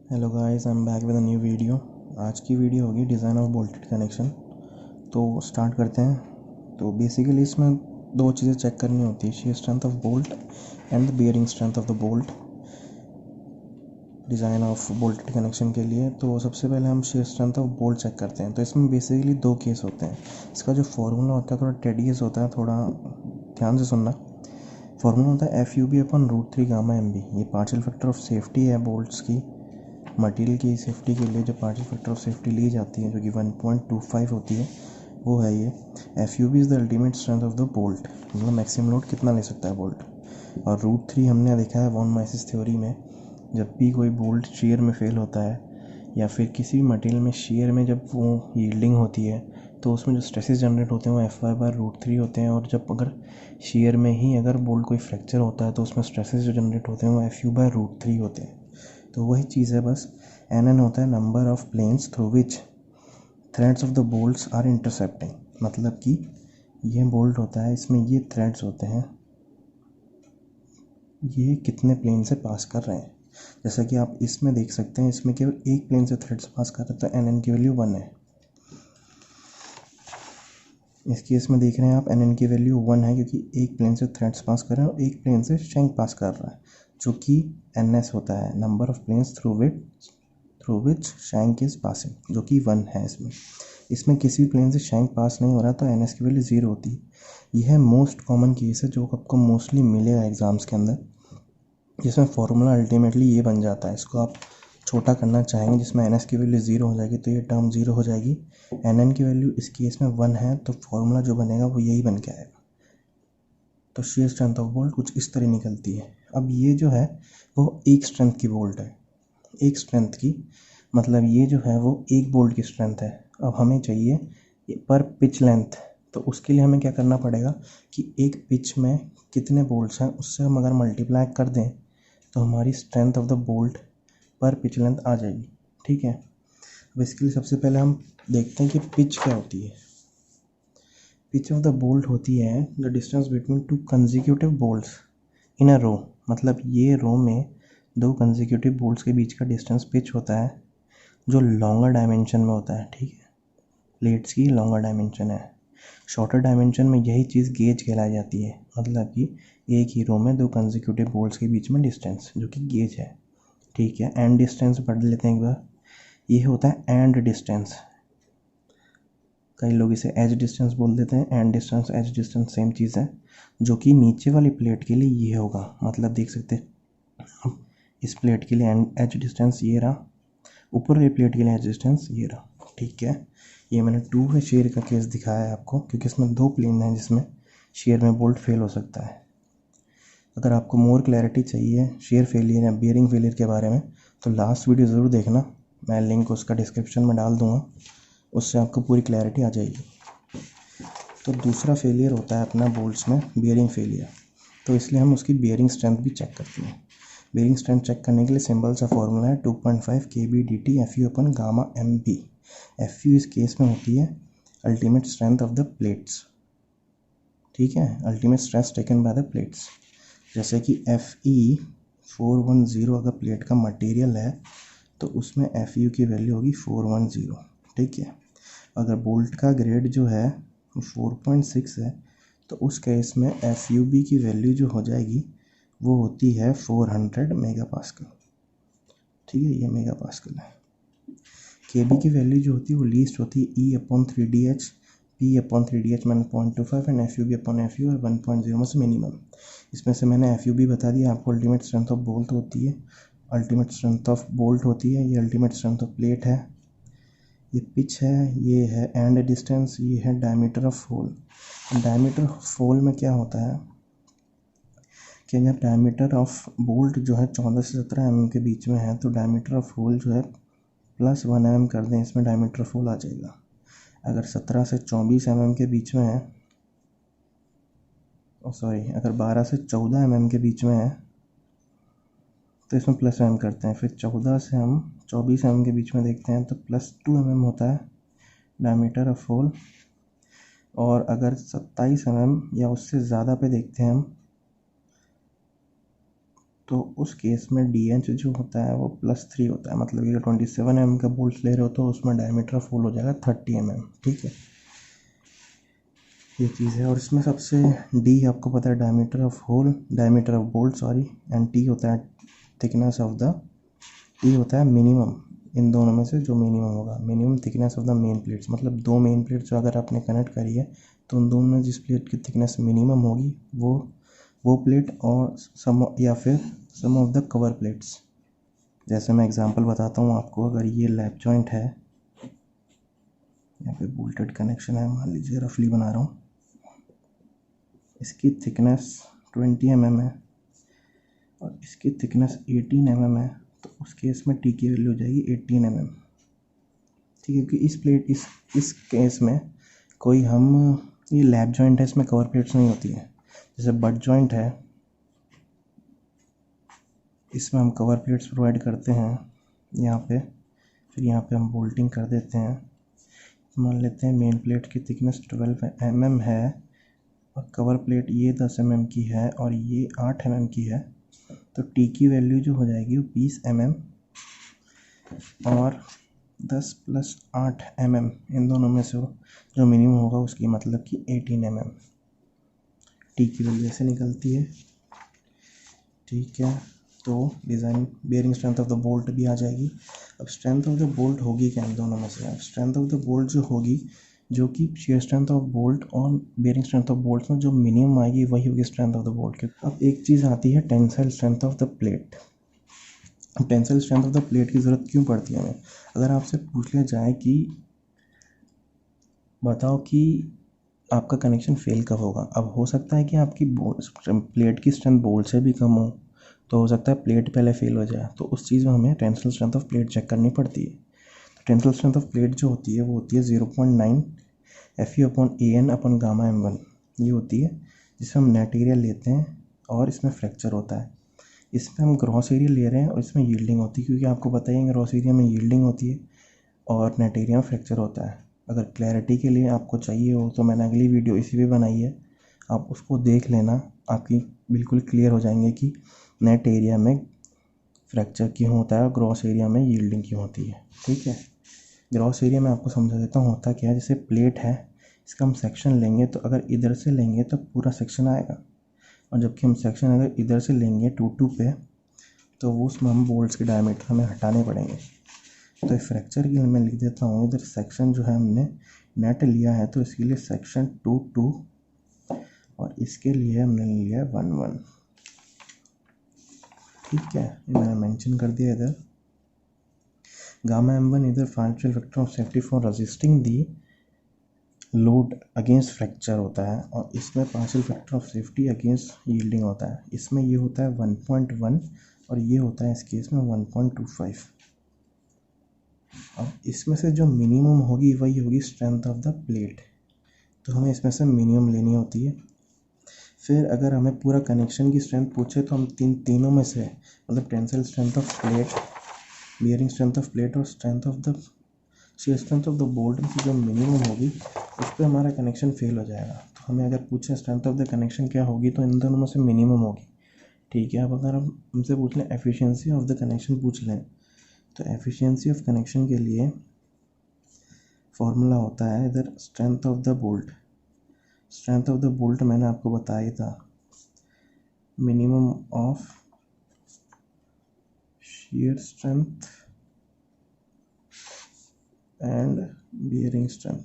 Hello guys, I am back with a new video. आज की video होगी design of bolted connection. तो start करते हैं। तो बेसिकली इसमें दो चीज़ें चेक करनी होती है, shear strength of bolt and the bearing strength of the bolt. Design of bolted connection के लिए तो सबसे पहले हम shear strength of bolt check करते हैं। तो इसमें बेसिकली दो केस होते हैं। इसका जो फार्मूला होता है थोड़ा टेडियस होता है, थोड़ा ध्यान से सुनना। फार्मूला होता है FUB/√3 गामा MB। ये पार्शियल फैक्टर ऑफ सेफ्टी है बोल्ट्स की, मटेरियल की सेफ्टी के लिए जो पार्शियल फैक्टर ऑफ सेफ्टी ली जाती है, जो कि 1.25 होती है, वो है ये। FUB is the ultimate strength of the bolt, मतलब मैक्सिमम लोड कितना ले सकता है बोल्ट। और √3 हमने देखा है वॉन माइसिस थ्योरी में, जब भी कोई बोल्ट शेयर में फेल होता है या फिर किसी भी मटेरियल में शेयर में जब वो यील्डिंग होती है तो उसमें जो स्ट्रेसेस जनरेट होते हैं वो FY/√3 होते हैं। और जब अगर शेयर में ही अगर बोल्ट कोई फ्रैक्चर होता है तो उसमें स्ट्रेसेस जो जनरेट होते हैं वो FU/√3 होते हैं। तो वही चीज़ है बस। NN होता है number of planes through which threads of the bolts are intercepting. मतलब कि ये बोल्ट होता है, इसमें ये थ्रेड्स होते हैं, ये कितने प्लेन से पास कर रहे हैं। जैसा कि आप इसमें देख सकते हैं, इसमें केवल एक प्लेन से थ्रेड्स पास कर रहे हैं तो NN की वैल्यू 1 है। इस केस में देख रहे हैं आप NN की वैल्यू 1 है क्योंकि एक प्लेन से थ्रेड्स पास कर रहे हैं और एक प्लेन से शैंक पास कर रहा है, जो कि NS होता है number of planes through which shank is passing, जो कि 1 है। इसमें किसी भी प्लेन से शैंक पास नहीं हो रहा तो NS की वैल्यू 0 होती है। यह मोस्ट कॉमन केस है जो आपको मोस्टली मिलेगा एग्ज़ाम्स के अंदर, जिसमें फॉर्मूला अल्टीमेटली ये बन जाता है। इसको आप छोटा करना चाहेंगे जिसमें NS की वैल्यू 0 हो जाएगी तो ये टर्म 0 हो जाएगी। NN की वैल्यू इस केस में 1 है तो फॉर्मूला जो बनेगा वो यही बन के आएगा। तो shear स्ट्रेंथ ऑफ बोल्ट कुछ इस तरह निकलती है। अब ये जो है वो एक स्ट्रेंथ की बोल्ट है, एक स्ट्रेंथ की, मतलब ये जो है वो एक बोल्ट की स्ट्रेंथ है। अब हमें चाहिए पर पिच लेंथ, तो उसके लिए हमें क्या करना पड़ेगा कि एक पिच में कितने बोल्ट्स हैं उससे हम अगर मल्टीप्लाई कर दें तो हमारी स्ट्रेंथ ऑफ द बोल्ट पर पिच लेंथ आ जाएगी। ठीक है। अब इसके लिए सबसे पहले हम देखते हैं कि पिच क्या होती है। पिच ऑफ द बोल्ट होती है the distance between two consecutive bolts in a row. मतलब ये रो में दो कंसेक्यूटिव बोल्ट्स के बीच का डिस्टेंस पिच होता है, जो लॉन्गर डायमेंशन में होता है। ठीक है, प्लेट्स की लॉन्गर डायमेंशन है। शॉर्टर डायमेंशन में यही चीज़ गेज कहलाई जाती है, मतलब कि एक ही रो में दो कंसेक्यूटिव बोल्ट्स के बीच में डिस्टेंस, जो कि गेज है। ठीक है, एंड डिस्टेंस पढ़ लेते हैं एक बार। ये होता है एंड डिस्टेंस, कई लोग इसे एज डिस्टेंस बोल देते हैं। And distance as distance same चीज़ है, जो कि नीचे वाली प्लेट के लिए ये होगा। मतलब देख सकते हैं इस प्लेट के लिए एंड एज डिस्टेंस ये रहा, ऊपर वाली प्लेट के लिए एज डिस्टेंस ये रहा। ठीक है, ये मैंने 2 है शेयर का केस दिखाया है आपको, क्योंकि इसमें दो प्लेन हैं जिसमें शेयर में बोल्ट फेल हो सकता है। अगर आपको मोर क्लैरिटी चाहिए शेयर फेलियर या बियरिंग फेलियर के बारे में तो लास्ट वीडियो ज़रूर देखना, मैं लिंक उसका डिस्क्रिप्शन में डाल दूँगा, उससे आपको पूरी क्लैरिटी आ जाएगी। तो दूसरा फेलियर होता है अपना बोल्ट्स में बियरिंग फेलियर, तो इसलिए हम उसकी बियरिंग स्ट्रेंथ भी चेक करते हैं। बियरिंग स्ट्रेंथ चेक करने के लिए सिंपल सा फॉर्मूला है 2.5 kB/dt FU/गामा MB। FU इस केस में होती है ultimate strength of the plates. ठीक है, ultimate stress taken by the plates. जैसे कि FE410 अगर प्लेट का मटेरियल है तो उसमें FU की वैल्यू होगी 410। ठीक है, अगर बोल्ट का ग्रेड जो है 4.6 है तो उस केस में FUB की वैल्यू जो हो जाएगी वो होती है 400 मेगा पास्कल। ठीक है, ये मेगा पास्कल है। KB की वैल्यू जो होती है वो लीस्ट होती है E/3DH, P/3DH मैंने 0.25 एंड FUB/FU और 1.0 में से मिनिमम। इसमें से मैंने FUB बता दिया आपको। अल्टीमेट स्ट्रेंथ ऑफ बोल्ट होती है, अल्टीमेट स्ट्रेंथ ऑफ बोल्ट होती है, ये अल्टीमेट स्ट्रेंथ ऑफ प्लेट है, ये पिच है, ये है एंड डिस्टेंस, ये है diameter of hole. Diameter of hole में क्या होता है कि अगर डायमीटर ऑफ बोल्ट जो है 14 से 17 mm के बीच में है तो डायमीटर ऑफ होल जो है +1 mm कर दें, इसमें डायमीटर ऑफ होल आ जाएगा। अगर 17 से 24 mm के बीच में है, अगर 12 से 14 mm के बीच में है तो इसमें +1 करते हैं। फिर 14 से हम 24 mm के बीच में देखते हैं तो +2 mm होता है डायमीटर ऑफ होल। और अगर 27 mm या उससे ज़्यादा पे देखते हैं हम तो उस केस में डी एच जो होता है वो +3 होता है, मतलब कि 27 mm का बोल्ट ले रहे हो तो उसमें डायमीटर ऑफ होल हो जाएगा 30 mm। ठीक है, ये चीज़ है। और इसमें सबसे डी आपको पता है diameter of hole, diameter of bolt sorry, and T होता है थिकनेस ऑफ द, टी होता है मिनिमम, इन दोनों में से जो मिनिमम होगा, minimum thickness of the main plates, मतलब दो मेन प्लेट जो अगर आपने कनेक्ट करी है तो उन दोनों में जिस प्लेट की थिकनेस मिनिमम होगी वो प्लेट, और सम या फिर सम ऑफ द कवर प्लेट्स। जैसे मैं एग्जांपल बताता हूँ आपको, अगर ये लैप जॉइंट है, यहाँ पे बोल्टेड कनेक्शन है, मान लीजिए रफली बना रहा हूँ, इसकी थिकनेस 20 mm है और इसकी थिकनेस 18 mm है, तो उस केस में टी की वैल्यू हो जाएगी 18 mm। ठीक है, क्योंकि इस केस में कोई हम, ये लैप जॉइंट है, इसमें कवर प्लेट्स नहीं होती हैं। जैसे बट जॉइंट है, इसमें हम कवर प्लेट्स प्रोवाइड करते हैं यहाँ पे, फिर यहाँ पे हम बोल्टिंग कर देते हैं। मान लेते हैं मेन प्लेट की थिकनेस 12 mm है और कवर प्लेट ये 10 mm की है और ये 8 mm की है, तो टी की वैल्यू जो हो जाएगी वो 20 mm, और 10 + 8 mm इन दोनों में से जो मिनिमम होगा उसकी मतलब कि 18 mm टी की वैल्यू ऐसे निकलती है। ठीक है, तो design bearing strength of the bolt भी आ जाएगी। अब स्ट्रेंथ ऑफ द बोल्ट होगी क्या इन दोनों में से? अब स्ट्रेंथ ऑफ द बोल्ट जो होगी, जो कि शियर स्ट्रेंथ ऑफ बोल्ट और बेयरिंग स्ट्रेंथ ऑफ बोल्ट में जो मिनिमम आएगी वही होगी स्ट्रेंथ ऑफ द बोल्ट की। अब एक चीज़ आती है tensile strength of the plate. Tensile strength of the plate की ज़रूरत क्यों पड़ती है हमें? अगर आपसे पूछ लिया जाए कि बताओ कि आपका कनेक्शन फेल कब होगा, अब हो सकता है कि आपकी प्लेट की स्ट्रेंथ बोल्ट से भी कम हो, तो हो सकता है प्लेट पहले फेल हो जाए, तो उस चीज़ में हमें tensile strength of plate check करनी पड़ती है। तो टेंसाइल स्ट्रेंथ ऑफ प्लेट जो होती है वो होती है 0.9 Fe/An/γm1, ये होती है, जिसमें हम नेट एरिया लेते हैं और इसमें फ्रैक्चर होता है। इसमें हम ग्रॉस एरिया ले रहे हैं और इसमें यील्डिंग होती है, क्योंकि आपको पता ही है ग्रॉस एरिया में यील्डिंग होती है और नेट एरिया में फ्रैक्चर होता है। अगर क्लैरिटी के लिए आपको चाहिए हो तो मैंने अगली वीडियो इसी पे बनाई है, आप उसको देख लेना, आपकी बिल्कुल क्लियर हो जाएंगे कि नेट एरिया में फ्रैक्चर क्यों होता है और ग्रॉस एरिया में यील्डिंग क्यों होती है। ठीक है, ग्रॉस एरिया में आपको समझा देता हूँ होता क्या है। जैसे प्लेट है, इसका हम सेक्शन लेंगे तो अगर इधर से लेंगे तो पूरा सेक्शन आएगा, और जबकि हम सेक्शन अगर इधर से लेंगे 2 पे, तो वो उसमें हम बोल्ट्स के डायमीटर हमें हटाने पड़ेंगे। तो फ्रैक्चर के लिए मैं लिख देता हूँ, इधर सेक्शन जो है हमने नेट लिया है तो इसके लिए सेक्शन 2 और इसके लिए हमने लिया है 1 ठीक है, ये मैंने मेंशन कर दिया इधर। γm1 इधर financial factor of safety for resisting the load against fracture होता है, और इसमें partial factor of safety against yielding होता है। इसमें ये होता है 1.1 और ये होता है इस केस में 1.25। अब इसमें से जो मिनिमम होगी वही होगी स्ट्रेंथ ऑफ द प्लेट, तो हमें इसमें से मिनिमम लेनी होती है। फिर अगर हमें पूरा कनेक्शन की स्ट्रेंथ पूछे तो हम तीनों में से, मतलब tensile strength of plate, bearing strength of plate और strength of the shear strength of the bolt में से जो मिनिमम होगी उस पर हमारा कनेक्शन फेल हो जाएगा। तो हमें अगर पूछे स्ट्रेंथ ऑफ द कनेक्शन क्या होगी, तो इन दोनों में से मिनिमम होगी। ठीक है, अब अगर हम हमसे पूछ लें एफिशिएंसी ऑफ द कनेक्शन पूछ लें, तो एफिशिएंसी ऑफ कनेक्शन के लिए फॉर्मूला होता है इधर strength of the bolt. Strength of the bolt मैंने आपको बताया था, minimum of shear strength and bearing strength,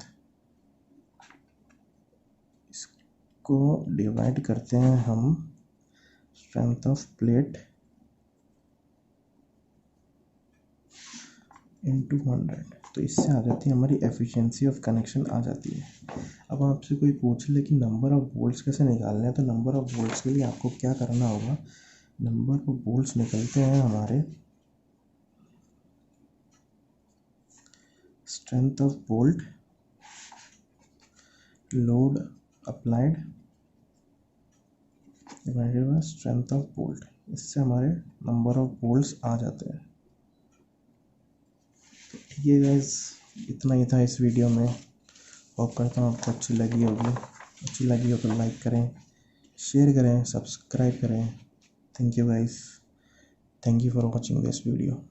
इसको डिवाइड करते हैं हम स्ट्रेंथ ऑफ प्लेट इंटू 100, तो इससे आ जाती है हमारी एफिशिएंसी ऑफ कनेक्शन आ जाती है। अब आपसे कोई पूछ ले कि नंबर ऑफ बोल्ट्स कैसे निकालने हैं, तो नंबर ऑफ बोल्ट्स के लिए आपको क्या करना होगा, नंबर ऑफ बोल्ट्स निकलते हैं हमारे strength of bolt load applied divided by strength of bolt, इससे हमारे नंबर ऑफ बोल्ट्स आ जाते हैं। ठीक है गाइस, इतना ही था इस वीडियो में। होप करता हूँ आपको अच्छी लगी होगी। अच्छी लगी हो तो लाइक करें, शेयर करें, सब्सक्राइब करें। Thank you guys. Thank you for watching this video.